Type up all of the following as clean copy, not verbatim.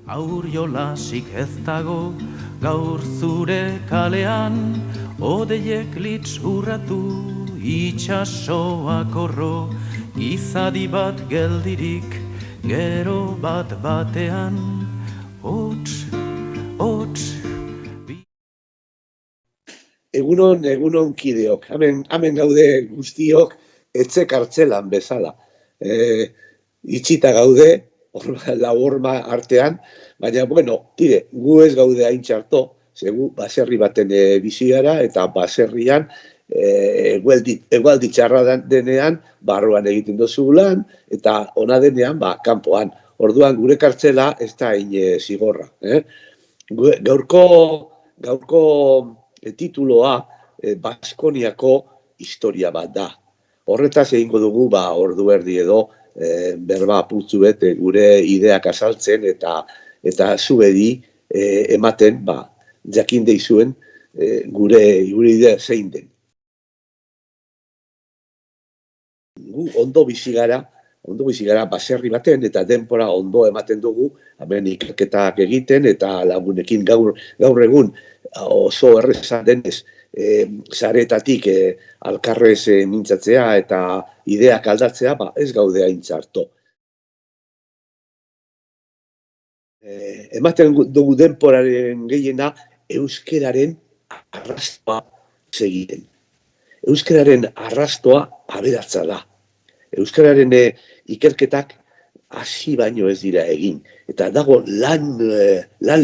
Auriolasik ez dago, gaur zure kalean, odeiek litz urratu, itxasoak orro, izadi bat geldirik, gero bat batean, hots, hots. Egunon kideok, hemen gaude guztiok etxe kartzelan bezala. Itxita gaude, lau horma artean, baina, tire, gu ez gaude hain txarto, zegu baserri baten bizi gara, eta baserrian egualdi txarra denean, barruan egiten dozu lan, eta ona denean, kanpoan. Orduan, gure kartzela ez da hain zigorra. Gaurko tituloa Baskoniako historia bat da. Horretaz egingo dugu ordu erdi edo berba putzuet gure ideak azaltzen eta zuedi ematen jakin deizuen gure idea zein den. Gu ondo bizi gara baserri baten eta denbora ondo ematen dugu, hemen ikerketak egiten eta lagunekin gaur egun oso erreza denez saretatik alkarrez mintzatzea eta ideak aldatzea, ez gaude hain txarto. Ematen dugu denboraren gehiena euskeraren arrastoa segiten. Euskararen arrastoa aberatsa da. Euskararen ikerketak hasi baino ez dira egin. Eta dago lan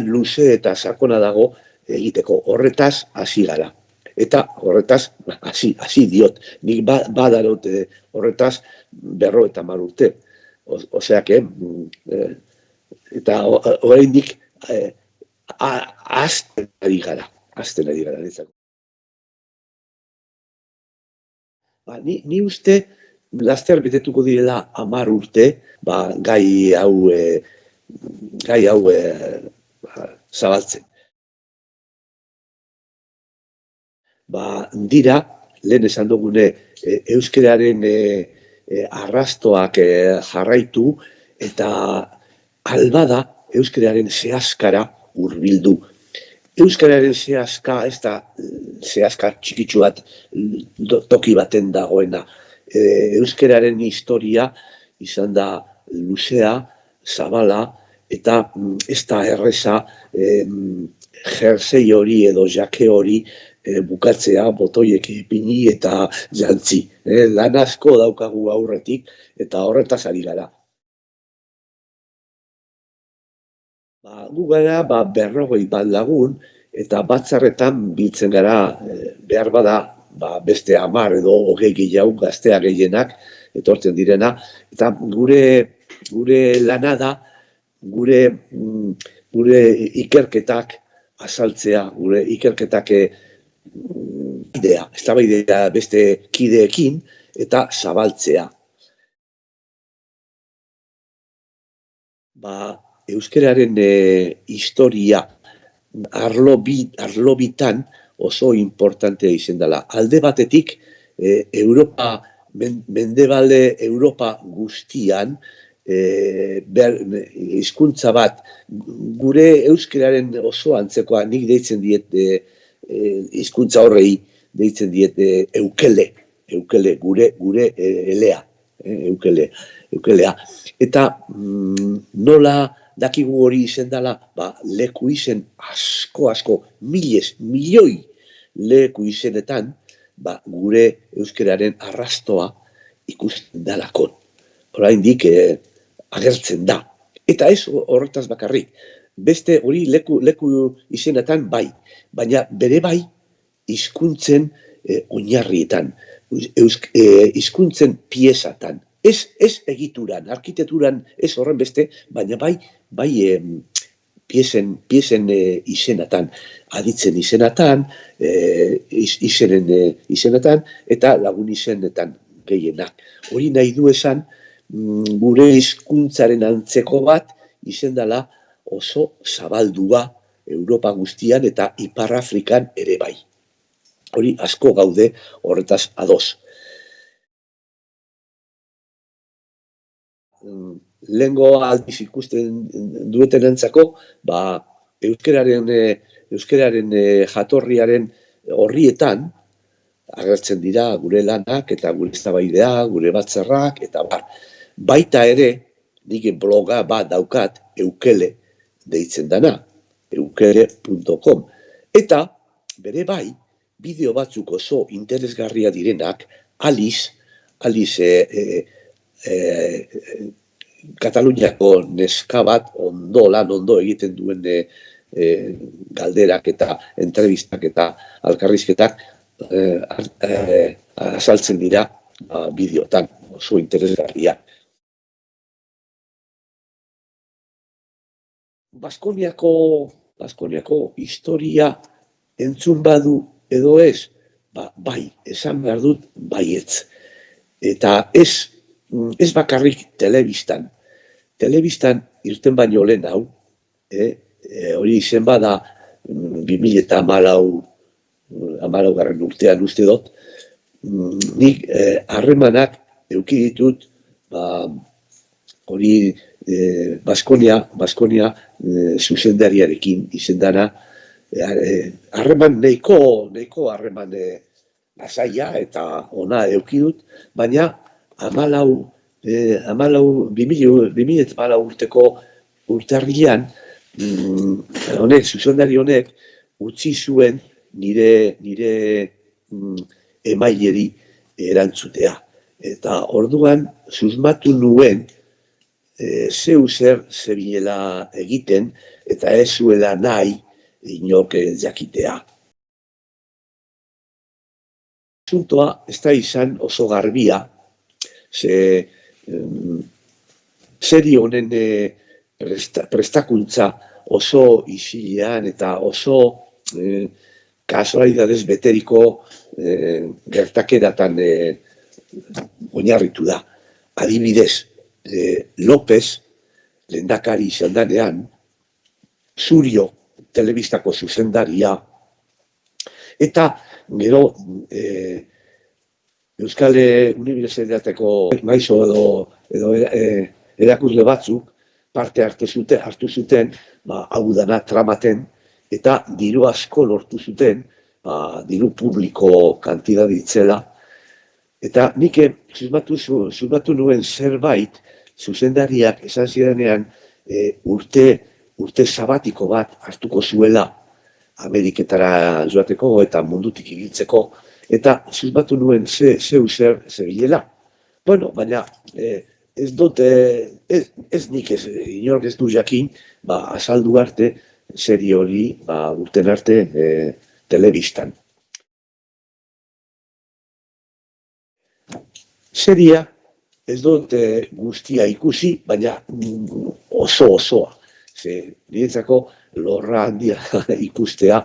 luze eta sakona dago egiteko. Horretaz hasi gara. Eta horretaz hasi diot. Nik badarot horretaz 50 urte. Oseak, eta oraindik hasten ari gara. Ni uste laster betetuko direla 10 urte, gai hau zabaltzen. Dira, lehen esan dugune, euskararen arrastoak jarraitu eta albada euskararen zehazkara hurbildu. Euskararen zehazka, ez da zehazka txikitsu bat toki baten dagoena. Euskararen historia izan da luzea, zabala, eta ez da erreza jersei hori edo jake hori bukatzea botoiek ipini eta jantzi. Lan asko daukagu aurretik eta horretaz ari gara. Gu gara 50 bat lagun eta batzarretan biltzen gara behar bada beste 10 edo 20 gehiago gaztea gehienak etortzen direna. Eta gure lana da, gure ikerketak azaltzea, gure ikerketak eztabaidea beste kideekin eta zabaltzea. Euskararen historia arlo bitan oso importantea izan dela. Alde batetik, Mendebalde Europa guztian, hizkuntza bat, gure euskararen oso antzekoa, nik deitzen diet hizkuntza horrei, deitzen diet eukele, gure elea, eukelea. Eta nola dakigu hori izen dela, leku izen asko, milioi leku izenetan, gure euskararen arrastoa ikusten dalakon. Oraindik agertzen da. Eta ez horretaz bakarrik. Beste hori leku izenetan bai, baina bere bai hizkuntzen oinarrietan, hizkuntzen piezatan. Ez egituran, arkitekturan ez horren beste, baina bai piesen izenatan, aditzen izenatan, izenen izenatan, eta lagun izenetan gehienak. Hori nahi du esan, gure hizkuntzaren antzeko bat izen dela oso zabaldua Europa guztian eta Ipar Afrikan ere bai. Hori asko gaude horretaz ados. lehengo aldiz ikusten duetenentzako, euskararen jatorriaren horrietan agertzen dira gure lanak eta gure eztabaida, gure batzarrak, eta baita ere, nik bloga bat daukat, eukele deitzen dana, eukele.com. Eta, bere bai, bideo batzuk oso interesgarria direnak, Alice Kataluniako neska bat ondo egiten duen galderak eta entrevistak eta alkarrizketak azaltzen dira bideotan, oso interesgarria. Baskoniako historia entzun badu edo ez, bai, esan behar dut baietz. Eta ez bakarrik telebistan. Telebistan irten baino lehen hau, hori izen bada 2014 urtean uste dut, nik harremanak eduki ditut, hori Baskonia zuzendariarekin izendana, harreman nahiko harreman lasaia eta ona eduki dut, baina 2014 urteko urtarrian, zuzendari honek utzi zuen nire emaileri erantzutea. Eta orduan susmatu nuen zeu zer zebilela egiten eta ez zuela nahi inork jakitea. Asuntoa ez da izan oso garbia, serie honen prestakuntza oso isilean eta oso kasualidadez beteriko gertakeratan oinarritu da. Adibidez, López, lehendakari izan danean, Zurio, telebistako zuzendaria, eta gero Euskal Unibertsitateko maizo edo erakusle batzuk parte hartu zuten, hau dana tramaten, eta diru asko lortu zuten, diru publiko kantidad ditzela. Eta nik susmatu nuen zerbait, zuzendariak esan zidanean urte sabatiko bat hartuko zuela Ameriketara joateko eta mundutik ibiltzeko, eta susmatu nuen zeu zer zebilela. Bueno, baina ez nik inork ez du jakin, azaldu arte serie hori urten arte telebistan. Seria ez dut guztia ikusi, baina osoa. Niretzako lorra handia ikustea,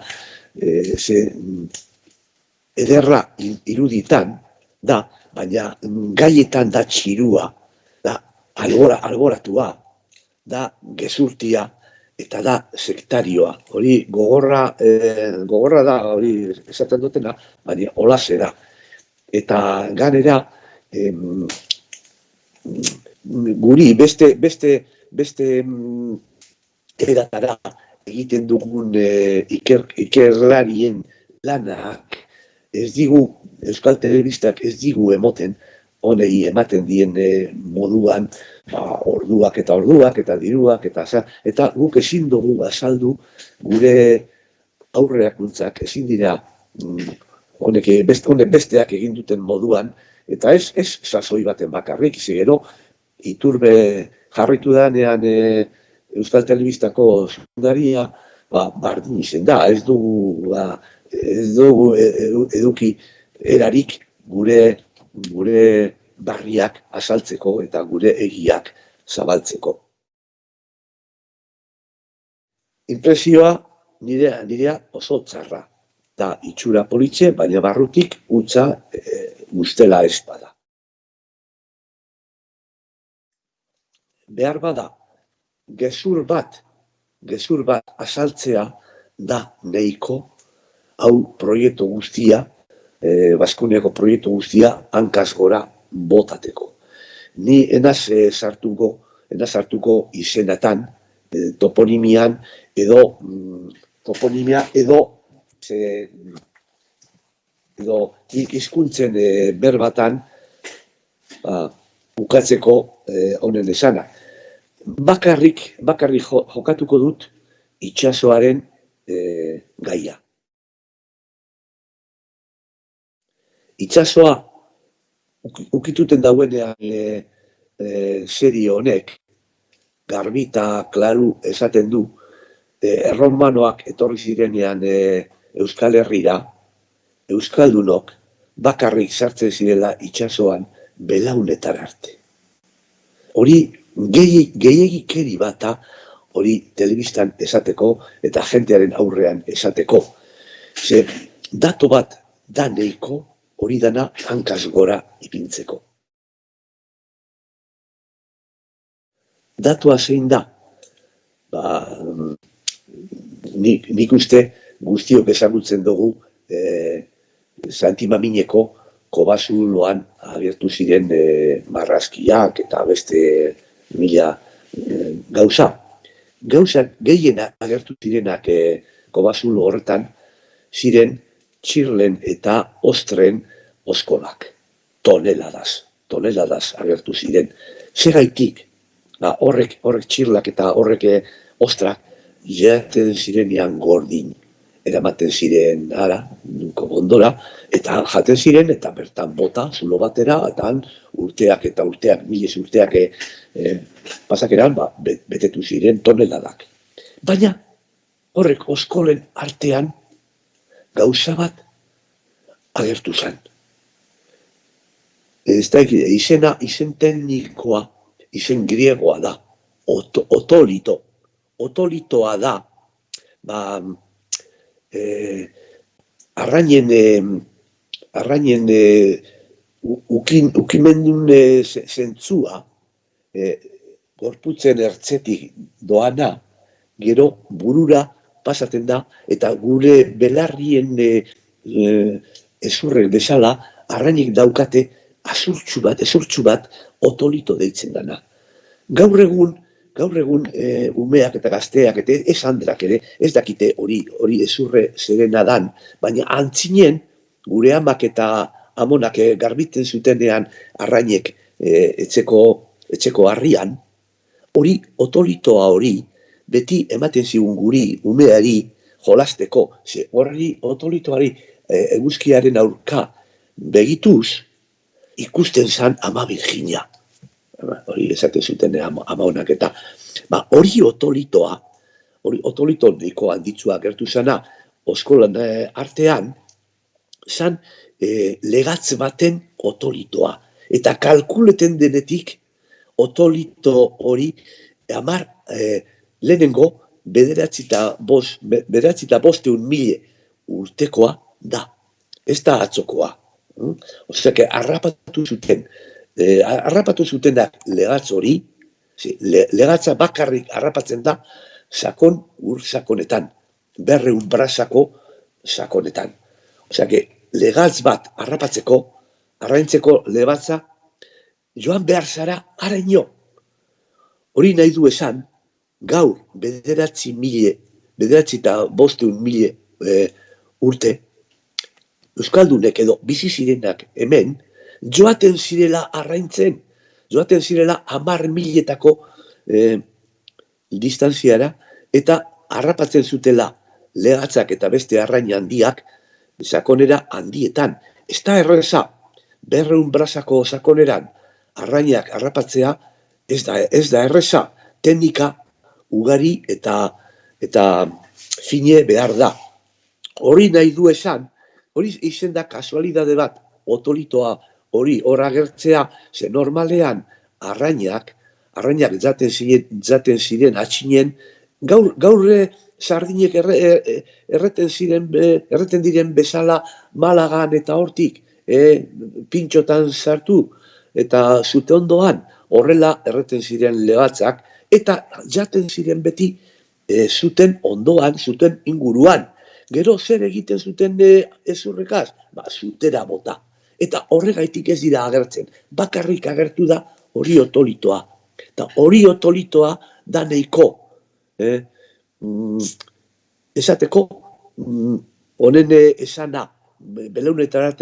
ederra iruditan da, baina gaietan da txirua, da alboratua, da gezurtia eta da sektarioa. Hori gogorra da, hori esaten dutena, baina holaxe da. Eta ganera, guri beste eratara egiten dugun ikerlarien lanak ez digu, Euskal Telebistak ez digu emoten, honei ematen dien moduan, orduak eta diruak, eta guk ezin dugu azaldu gure aurrerakuntzak ezin dira honek besteak egin duten moduan, eta ez sasoi baten bakarrik, gero Iturbe jarritu danean Euskal Telebistako zuzendaria bardin izen da, ez dugu eduki erarik gure barriak azaltzeko eta gure egiak zabaltzeko. Inpresioa nirea oso txarra. Da itxura politxe, baina barrutik utza ustela espada. Behar bada, gezur bat azaltzea da nahiko, hau proiektu guztia, Baskoniako proiektu guztia hankaz gora botateko. Ni enaz sartuko izenatan, toponimian edo toponimia edo hizkuntzen berbatan bukatzeko honen esana. Bakarrik jokatuko dut itsasoaren gaia. Itsasoa ukituten dauenean serie honek, garbi eta klaru esaten du, erromanoak etorri zirenean Euskal Herrira, euskaldunok bakarrik sartzen zirela itsasoan belaunetan arte. Hori gehiegikeri bata, hori telebistan esateko eta jentearen aurrean esateko. Ze dato bat da neiko, hori dana hankaz gora ipintzeko. Datua zein da? Nik uste guztiok ezagutzen dugu Santi Mamineko Kobazuloan agertu ziren marrazkiak eta beste mila gauza. Gauzak gehienak agertu zirenak Kobazulo horretan ziren txirlen eta ostren oskolak. Toneladaz agertu ziren. Zergaitik, horrek txirlak eta horrek ostrak jaten zirenean gordin. Eramaten ziren kobondora, eta jaten ziren, eta bertan bota, zulo batera, eta urteak, milez urteak pasakeran, betetu ziren toneladak. Baina, horrek oskolen artean gauza bat agertu zen. Izen teknikoa, izen griegoa da, otolito. Otolitoa da, arrainen ukimendun zentzua, gorputzen ertzetik doana, gero burura pasaten da, eta gure belarrien ezurrek bezala, arrainik daukate ezurtxu bat otolito deitzen dana. Gaur egun umeak eta gazteak eta ez handrak ere, ez dakite hori ezurre zerena dan, baina antzinen gure amak eta amonak garbiten zutenean arrainek etxeko harrian, hori otolitoa hori, beti ematen zigun guri umeari jolasteko, ze horri otolitoari eguzkiaren aurka begituz, ikusten zan Ama Virginia. Hori esaten zuten amaonak eta hori otolito nahiko handitzua gertu zana oskolan artean zan legatz baten otolitoa eta kalkuleten denetik otolito hori lehenengo 9.500 urtekoa da, ez da atzokoa. Osea, harrapatu zutenak legatz hori, legatza bakarrik harrapatzen da ur sakonetan, 200 brazako sakonetan. Osea, legatz bat arraintzeko legatza, joan behar zara araino. Hori nahi du esan, gaur 9.500 urte, euskaldunek edo bizi zirenak hemen, joaten zirela arraintzen, joaten zirela 10.000-etako distantziara, eta harrapatzen zutela legatzak eta beste arrain handiak sakonera handietan. Ez da erreza, 200 brazako sakoneran arrainak harrapatzea, ez da erreza, teknika ugari eta fine behar da. Hori nahi du esan, hori izen da kasualidade bat, otolitoa hori hor agertzea, ze normalean arrainak jaten ziren atxinen, gaur sardinek erreten diren bezala Malagan eta hortik, pintxotan sartu, eta zute ondoan, horrela erreten ziren legatzak, eta jaten ziren beti zuten ondoan, zuten inguruan. Gero zer egiten zuten ezurrekaz? Zutera bota. Eta horregaitik ez dira agertzen. Bakarrik agertu da hori otolitoa. Eta hori otolitoa da neiko. Esateko, honen esana, belaunetara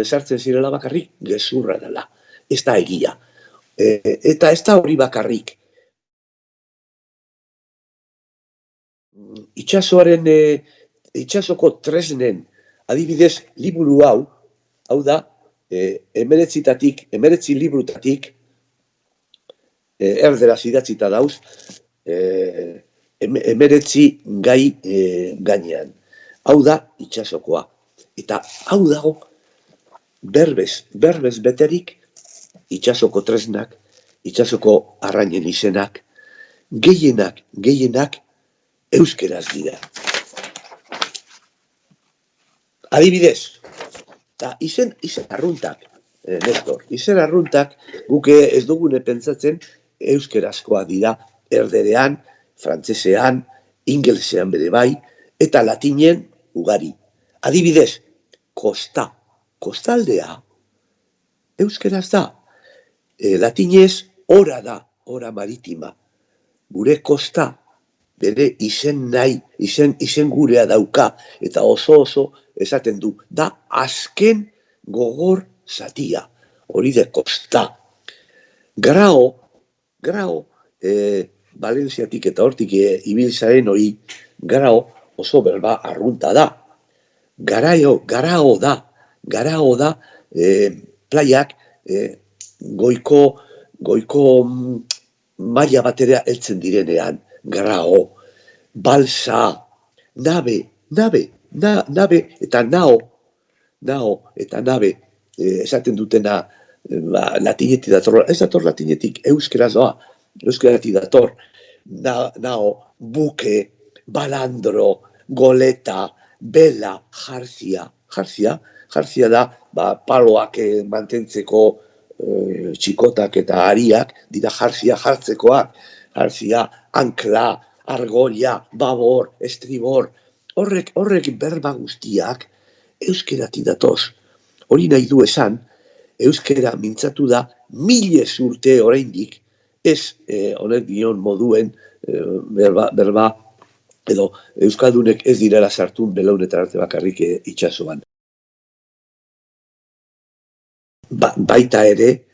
sartzen zirela bakarrik, gezurra dela. Ez da egia. Eta ez da hori bakarrik. Itsasoko tresnen, adibidez, liburu hau da, 19 librutatik, erderaz idatzita dauz, 19 gai gainean. Hau da itsasokoa. Eta hau dago berbez beterik itsasoko tresnak, itsasoko arrainen izenak, gehienak euskeraz dira. Adibidez, izen arruntak, Nestor, izen arruntak guk ez dugune pentsatzen euskerazkoa dira, erderean, frantsesean, ingelesean bere bai, eta latinen ugari. Adibidez, kostaldea, euskeraz da. Latinez, ora da, ora maritima. Gure kosta, bere izen gurea dauka, eta oso esaten du, da azken gogor zatia, hori de kosta. Grao, Valentziatik eta hortik ibiltzaren hori, grao oso berba arrunta da. Garao da, plaiak goiko maila batera heltzen direnean, grao, balsa, nabe eta nao eta nabe, esaten dutena latinetik dator, ez dator latinetik, euskeraz doa, euskeratik dator, nao, buke, balandro, goleta, bela, jarzia da, paloak mantentzeko txikotak eta ariak, dira jarzia jartzekoak, jarzia, ankla, argolla, babor, estribor, horrek berba guztiak euskeratik datoz. Hori nahi du esan, euskera mintzatu da milez urte oraindik, ez honek dion moduen berba, edo euskaldunek ez direla sartu belaunetan arte bakarrik itsasoan. Baita ere,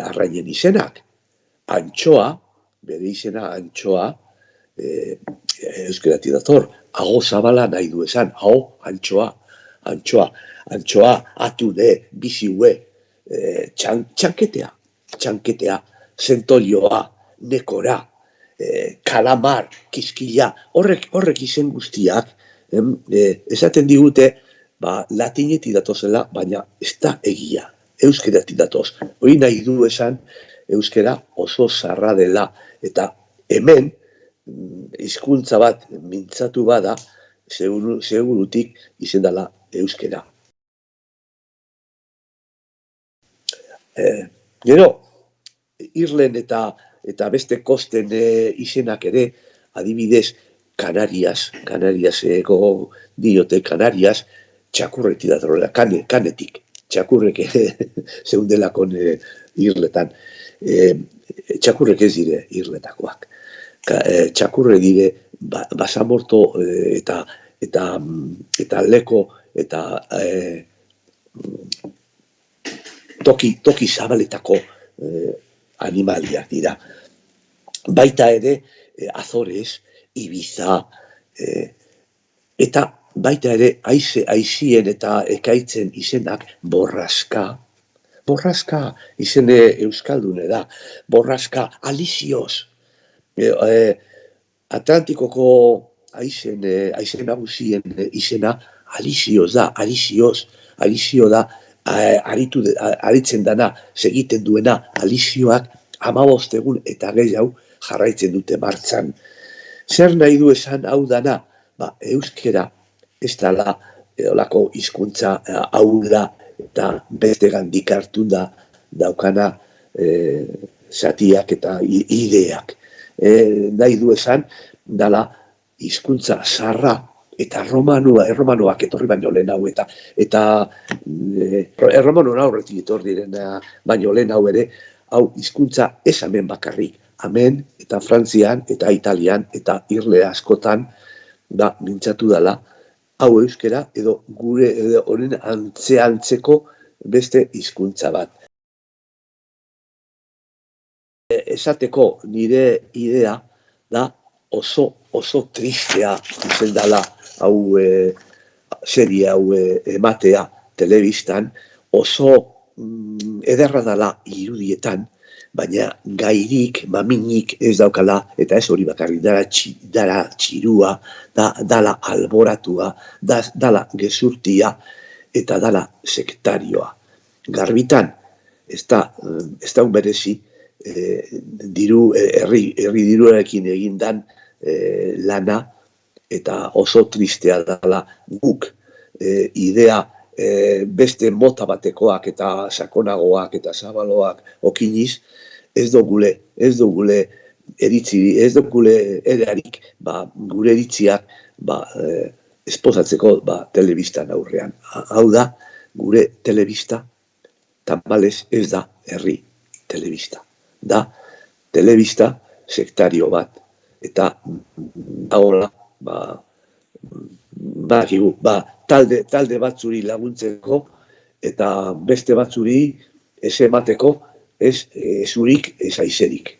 arrainen izenak, antxoa, bere izena antxoa, euskeratik dator, aho zabala nahi du esan, antxoa, atune, biziue, txanketea, zentolioa, nekora, kalamar, kiskila, horrek izen guztiak, esaten digute, latinetik datozela, baina ez da egia, euskeratik datoz. Hori nahi du esan, euskera oso zarra dela, eta hemen, hizkuntza bat mintzatu bada, segurutik izendala euskera. Gero, Irlen eta beste kosten izenak ere, adibidez, Kanariaseko diote, Kanarias, txakurretik datorrela, kanetik, txakurrek zeundelakon Irletan. Txakurrek ez dire Irletakoak. Txakurre dire basamorto eta leko eta toki zabaletako animaliak dira. Baita ere Azores, Ibiza, eta baita ere aizien eta ekaitzen izenak borraska izene euskaldune da, borraska alizioz. Atlantikoko aizen nagusien izena alizioz da, alizio da, aritzen dana, segiten duena, alizioak 15 egun eta gehiago jarraitzen dute martxan. Zer nahi du esan hau dana? Euskera ez dela olako hizkuntza aula eta beste gandik hartu daukana zatiak eta ideak. Nahi du esan, dala hizkuntza zarra eta erromanoak etorri baino lehen hau eta erromanoen aurretik etorri direna baino lehen hau ere, hau hizkuntza ez hemen bakarrik, hemen eta Frantzian eta Italian eta irle askotan da mintzatu dela, hau euskera edo gure edo honen antzeko beste hizkuntza bat. Esateko nire idea da oso tristea izen dela hau serie hau ematea telebistan, oso ederra dela irudietan, baina gairik, maminik ez daukala, eta ez hori bakarrik, dala txirua, dala alboratua, dala gezurtia, eta dala sektarioa. Garbitan, ez da berezi, herri diruarekin egindan lana, eta oso tristea dela guk idea beste mota batekoak eta sakonagoak eta zabaloak okiniz, ez dugule eritzi, ez dugule erarik gure eritziak esposatzeko telebistan aurrean. Hau da, gure telebista tamalez ez da herri telebista. Da telebista sektario bat. Eta dagoela, talde batzuri laguntzeko eta beste batzuri ez emateko ez zurik ez aizerik.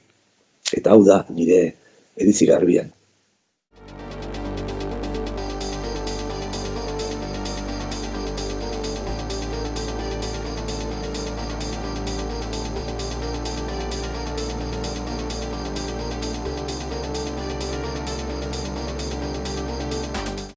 Eta hau da nire iritzi garbian.